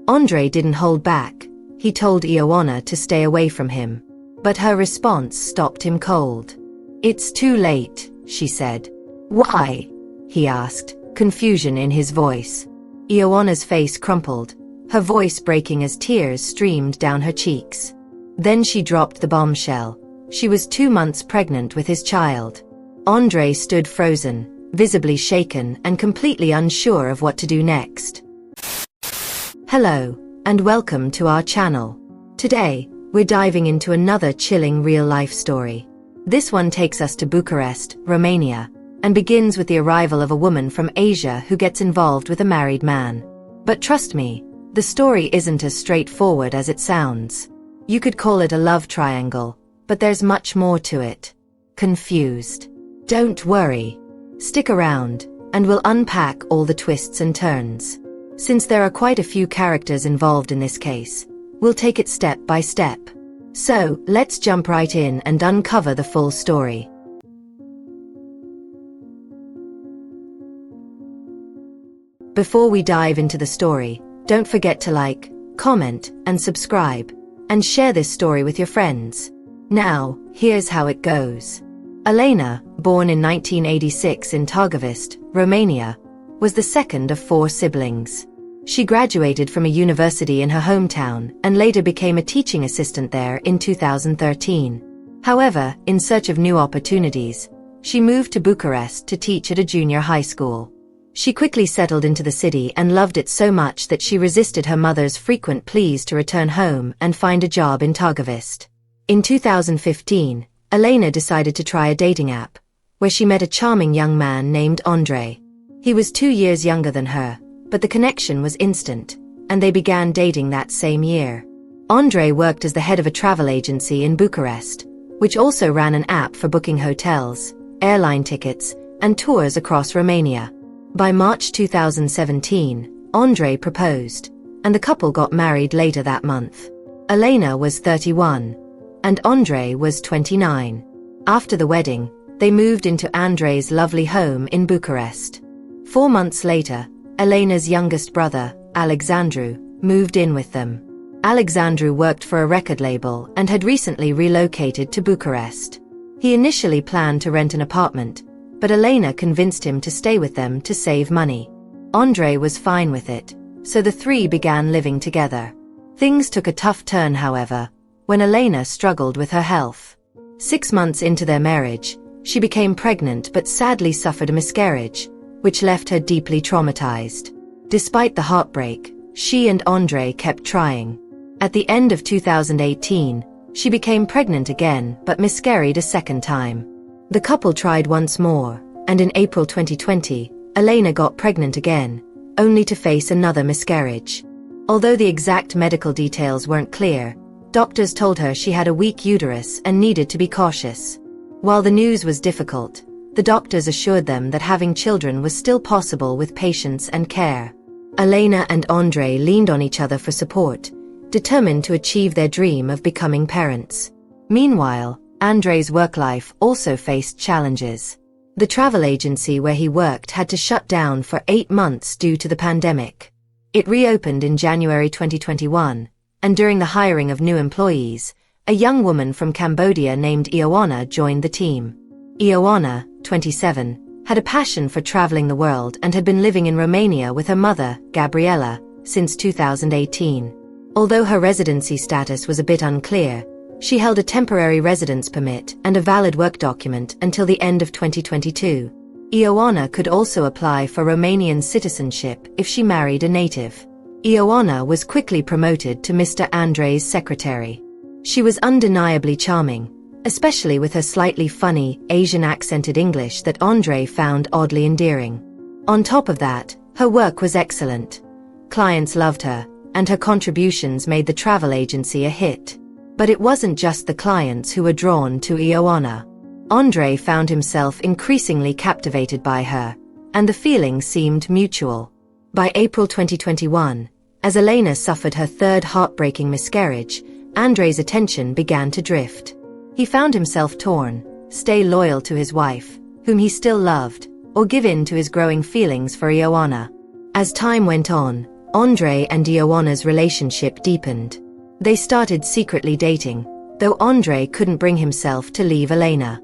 Andre didn't hold back. He told Ioana to stay away from him. But her response stopped him cold. "It's too late," she said. "Why?" he asked, confusion in his voice. Ioana's face crumpled, her voice breaking as tears streamed down her cheeks. Then she dropped the bombshell. She was 2 months pregnant with his child. Andre stood frozen, visibly shaken and completely unsure of what to do next. Hello, and welcome to our channel. Today, we're diving into another chilling real-life story. This one takes us to Bucharest, Romania, and begins with the arrival of a woman from Asia who gets involved with a married man. But trust me, the story isn't as straightforward as it sounds. You could call it a love triangle, but there's much more to it. Confused? Don't worry. Stick around, and we'll unpack all the twists and turns. Since there are quite a few characters involved in this case, we'll take it step by step. So, let's jump right in and uncover the full story. Before we dive into the story, don't forget to like, comment, and subscribe, and share this story with your friends. Now, here's how it goes. Elena, born in 1986 in Târgoviște, Romania, was the second of 4 siblings. She graduated from a university in her hometown and later became a teaching assistant there in 2013. However, in search of new opportunities, she moved to Bucharest to teach at a junior high school. She quickly settled into the city and loved it so much that she resisted her mother's frequent pleas to return home and find a job in Târgoviște. In 2015, Elena decided to try a dating app, where she met a charming young man named Andre. He was 2 years younger than her, but the connection was instant, and they began dating that same year. Andre worked as the head of a travel agency in Bucharest, which also ran an app for booking hotels, airline tickets, and tours across Romania. By March 2017, Andre proposed, and the couple got married later that month. Elena was 31, and Andre was 29. After the wedding, they moved into Andrei's lovely home in Bucharest. 4 months later, Elena's youngest brother, Alexandru, moved in with them. Alexandru worked for a record label and had recently relocated to Bucharest. He initially planned to rent an apartment, but Elena convinced him to stay with them to save money. Andre was fine with it, so the three began living together. Things took a tough turn, however, when Elena struggled with her health. 6 months into their marriage, she became pregnant but sadly suffered a miscarriage, which left her deeply traumatized. Despite the heartbreak, she and Andre kept trying. At the end of 2018, she became pregnant again but miscarried a second time. The couple tried once more, and in April 2020, Elena got pregnant again, only to face another miscarriage. Although the exact medical details weren't clear, doctors told her she had a weak uterus and needed to be cautious. While the news was difficult, the doctors assured them that having children was still possible with patience and care. Elena and Andre leaned on each other for support, determined to achieve their dream of becoming parents. Meanwhile, Andrei's work life also faced challenges. The travel agency where he worked had to shut down for 8 months due to the pandemic. It reopened in January 2021, and during the hiring of new employees, a young woman from Cambodia named Ioana joined the team. Ioana, 27, had a passion for traveling the world and had been living in Romania with her mother, Gabriela, since 2018. Although her residency status was a bit unclear, she held a temporary residence permit and a valid work document until the end of 2022. Ioana could also apply for Romanian citizenship if she married a native. Ioana was quickly promoted to Mr. Andrei's secretary. She was undeniably charming, especially with her slightly funny, Asian-accented English that Andre found oddly endearing. On top of that, her work was excellent. Clients loved her, and her contributions made the travel agency a hit. But it wasn't just the clients who were drawn to Ioana. Andre found himself increasingly captivated by her, and the feeling seemed mutual. By April 2021, as Elena suffered her third heartbreaking miscarriage, Andrei's attention began to drift. He found himself torn: stay loyal to his wife, whom he still loved, or give in to his growing feelings for Ioana. As time went on, Andre and Ioana's relationship deepened. They started secretly dating, though Andre couldn't bring himself to leave Elena.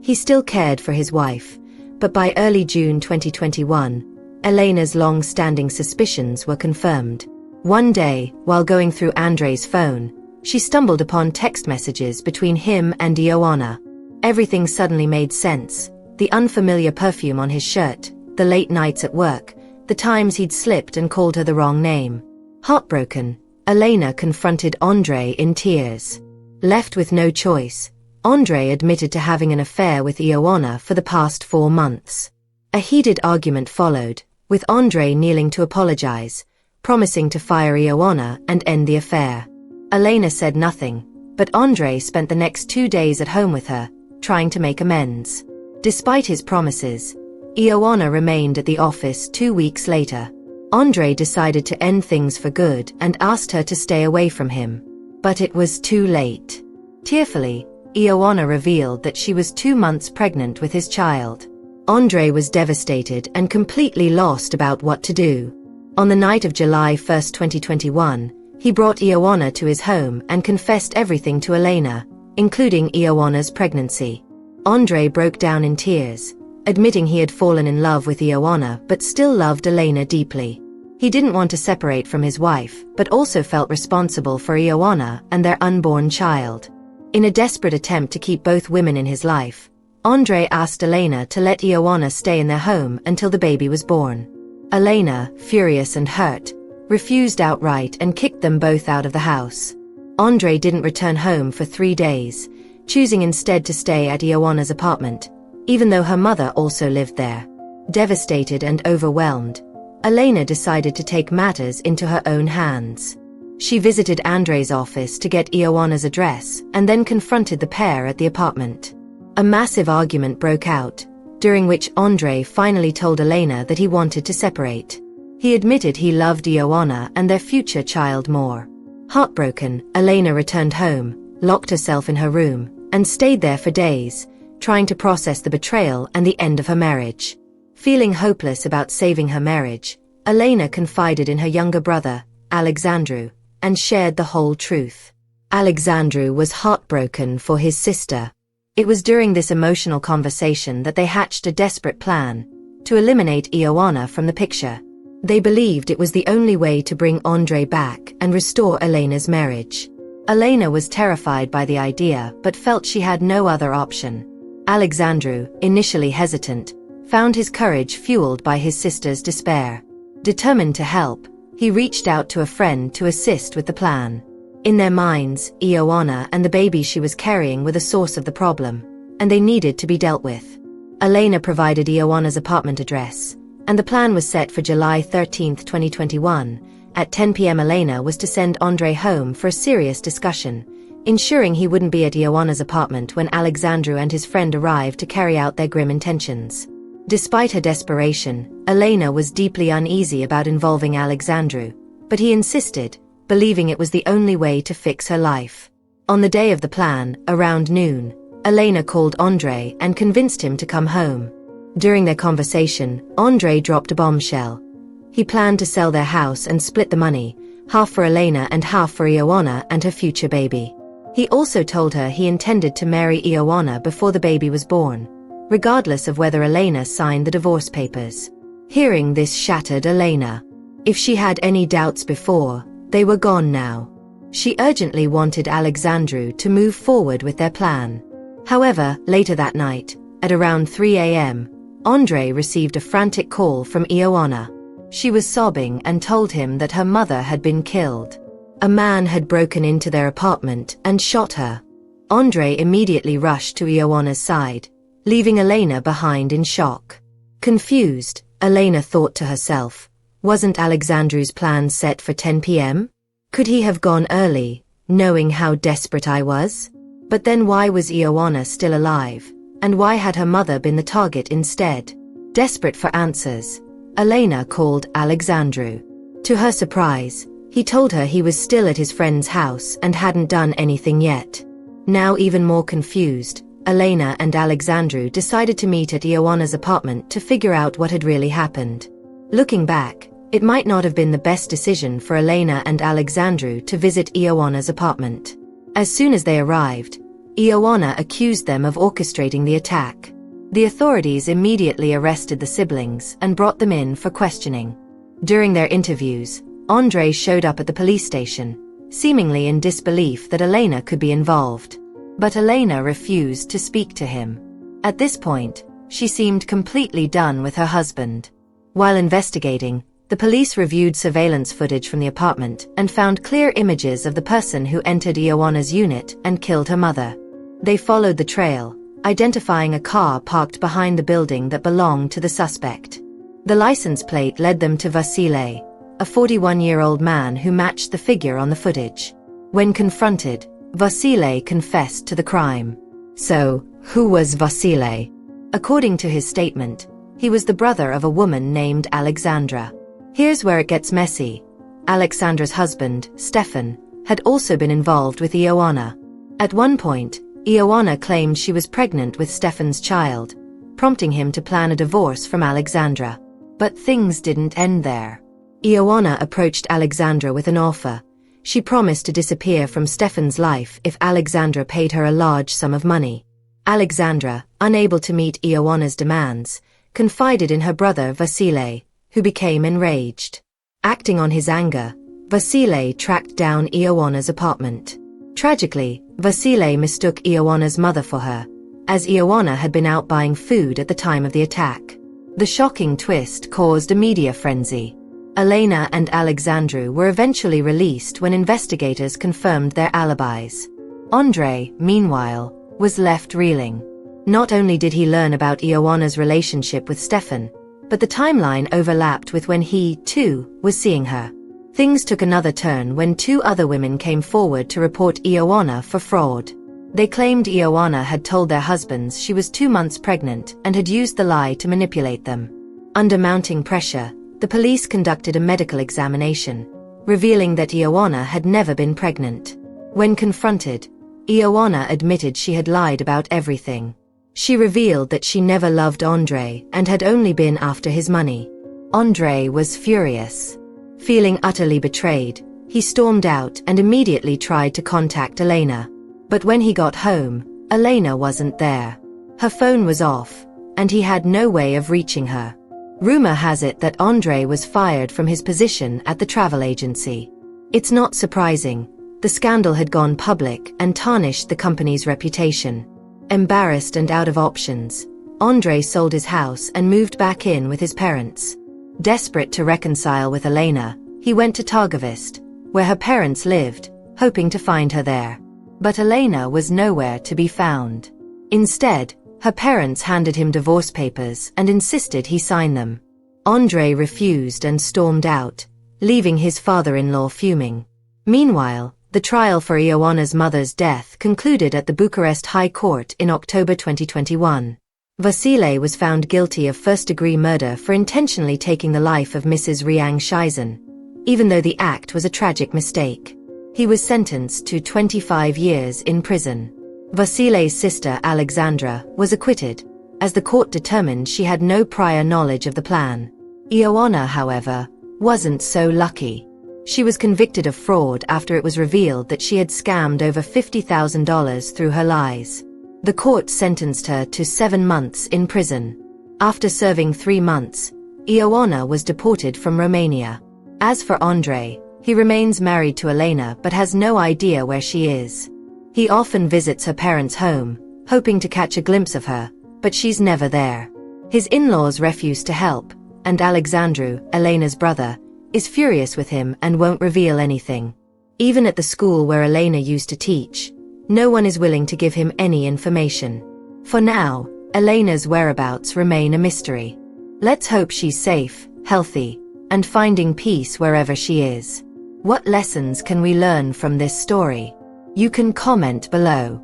He still cared for his wife, but by early June 2021, Elena's long-standing suspicions were confirmed. One day, while going through Andre's phone, she stumbled upon text messages between him and Ioana. Everything suddenly made sense: the unfamiliar perfume on his shirt, the late nights at work, the times he'd slipped and called her the wrong name. Heartbroken, Elena confronted Andre in tears. Left with no choice, Andre admitted to having an affair with Ioana for the past 4 months. A heated argument followed, with Andre kneeling to apologize, promising to fire Ioana and end the affair. Elena said nothing, but Andre spent the next 2 days at home with her, trying to make amends. Despite his promises, Ioana remained at the office 2 weeks later. Andre decided to end things for good and asked her to stay away from him. But it was too late. Tearfully, Ioana revealed that she was 2 months pregnant with his child. Andre was devastated and completely lost about what to do. On the night of July 1, 2021, he brought Ioana to his home and confessed everything to Elena, including Ioana's pregnancy. Andre broke down in tears, admitting he had fallen in love with Ioana but still loved Elena deeply. He didn't want to separate from his wife, but also felt responsible for Ioana and their unborn child. In a desperate attempt to keep both women in his life, Andre asked Elena to let Ioana stay in their home until the baby was born. Elena, furious and hurt, refused outright and kicked them both out of the house. Andre didn't return home for 3 days, choosing instead to stay at Ioana's apartment, even though her mother also lived there. Devastated and overwhelmed, Elena decided to take matters into her own hands. She visited Andre's office to get Ioana's address and then confronted the pair at the apartment. A massive argument broke out, during which Andre finally told Elena that he wanted to separate. He admitted he loved Ioana and their future child more. Heartbroken, Elena returned home, locked herself in her room, and stayed there for days, trying to process the betrayal and the end of her marriage. Feeling hopeless about saving her marriage, Elena confided in her younger brother, Alexandru, and shared the whole truth. Alexandru was heartbroken for his sister. It was during this emotional conversation that they hatched a desperate plan to eliminate Ioana from the picture. They believed it was the only way to bring Andre back and restore Elena's marriage. Elena was terrified by the idea but felt she had no other option. Alexandru, initially hesitant, found his courage fueled by his sister's despair. Determined to help, he reached out to a friend to assist with the plan. In their minds, Ioana and the baby she was carrying were the source of the problem, and they needed to be dealt with. Elena provided Ioana's apartment address, and the plan was set for July 13, 2021. At 10 p.m. Elena was to send Andre home for a serious discussion, ensuring he wouldn't be at Ioana's apartment when Alexandru and his friend arrived to carry out their grim intentions. Despite her desperation, Elena was deeply uneasy about involving Alexandru, but he insisted, believing it was the only way to fix her life. On the day of the plan, around noon, Elena called Andre and convinced him to come home. During their conversation, Andre dropped a bombshell. He planned to sell their house and split the money, half for Elena and half for Ioana and her future baby. He also told her he intended to marry Ioana before the baby was born, regardless of whether Elena signed the divorce papers. Hearing this shattered Elena. If she had any doubts before, they were gone now. She urgently wanted Alexandru to move forward with their plan. However, later that night, at around 3 a.m., Andre received a frantic call from Ioana. She was sobbing and told him that her mother had been killed. A man had broken into their apartment and shot her. Andre immediately rushed to Ioana's side, leaving Elena behind in shock. Confused, Elena thought to herself, wasn't Alexandru's plan set for 10 p.m.? Could he have gone early, knowing how desperate I was? But then why was Ioana still alive, and why had her mother been the target instead? Desperate for answers, Elena called Alexandru. To her surprise, he told her he was still at his friend's house and hadn't done anything yet. Now even more confused, Elena and Alexandru decided to meet at Ioana's apartment to figure out what had really happened. Looking back, It might not have been the best decision for Elena and Alexandru to visit Ioana's apartment. As soon as they arrived, Ioana accused them of orchestrating the attack. The authorities immediately arrested the siblings and brought them in for questioning. During their interviews, Andrei showed up at the police station, seemingly in disbelief that Elena could be involved. But Elena refused to speak to him. At this point, she seemed completely done with her husband. While investigating, the police reviewed surveillance footage from the apartment and found clear images of the person who entered Ioana's unit and killed her mother. They followed the trail, identifying a car parked behind the building that belonged to the suspect. The license plate led them to Vasile, a 41-year-old man who matched the figure on the footage. When confronted, Vasile confessed to the crime. So, who was Vasile? According to his statement, he was the brother of a woman named Alexandra. Here's where it gets messy. Alexandra's husband, Stefan, had also been involved with Ioana. At one point, Ioana claimed she was pregnant with Stefan's child, prompting him to plan a divorce from Alexandra. But things didn't end there. Ioana approached Alexandra with an offer. She promised to disappear from Stefan's life if Alexandra paid her a large sum of money. Alexandra, unable to meet Ioana's demands, confided in her brother Vasile, who became enraged. Acting on his anger, Vasile tracked down Ioana's apartment. Tragically, Vasile mistook Ioana's mother for her, as Ioana had been out buying food at the time of the attack. The shocking twist caused a media frenzy. Elena and Alexandru were eventually released when investigators confirmed their alibis. Andrei, meanwhile, was left reeling. Not only did he learn about Ioana's relationship with Stefan, but the timeline overlapped with when he, too, was seeing her. Things took another turn when two other women came forward to report Ioana for fraud. They claimed Ioana had told their husbands she was 2 months pregnant and had used the lie to manipulate them. Under mounting pressure, the police conducted a medical examination, revealing that Ioana had never been pregnant. When confronted, Ioana admitted she had lied about everything. She revealed that she never loved Andrei and had only been after his money. Andrei was furious. Feeling utterly betrayed, he stormed out and immediately tried to contact Elena. But when he got home, Elena wasn't there. Her phone was off, and he had no way of reaching her. Rumor has it that Andrei was fired from his position at the travel agency. It's not surprising. The scandal had gone public and tarnished the company's reputation. Embarrassed and out of options, Andrei sold his house and moved back in with his parents. Desperate to reconcile with Elena, he went to Targovist, where her parents lived, hoping to find her there. But Elena was nowhere to be found. Instead, her parents handed him divorce papers and insisted he sign them. Andrei refused and stormed out, leaving his father-in-law fuming. Meanwhile, the trial for Ioana's mother's death concluded at the Bucharest High Court in October 2021. Vasile was found guilty of first-degree murder for intentionally taking the life of Mrs. Riang Shizan, even though the act was a tragic mistake. He was sentenced to 25 years in prison. Vasile's sister Alexandra was acquitted, as the court determined she had no prior knowledge of the plan. Ioana, however, wasn't so lucky. She was convicted of fraud after it was revealed that she had scammed over $50,000 through her lies. The court sentenced her to 7 months in prison. After serving 3 months, Ioana was deported from Romania. As for Andrei, he remains married to Elena but has no idea where she is. He often visits her parents' home, hoping to catch a glimpse of her, but she's never there. His in-laws refuse to help, and Alexandru, Elena's brother, is furious with him and won't reveal anything. Even at the school where Elena used to teach, no one is willing to give him any information. For now, Elena's whereabouts remain a mystery. Let's hope she's safe, healthy, and finding peace wherever she is. What lessons can we learn from this story? You can comment below.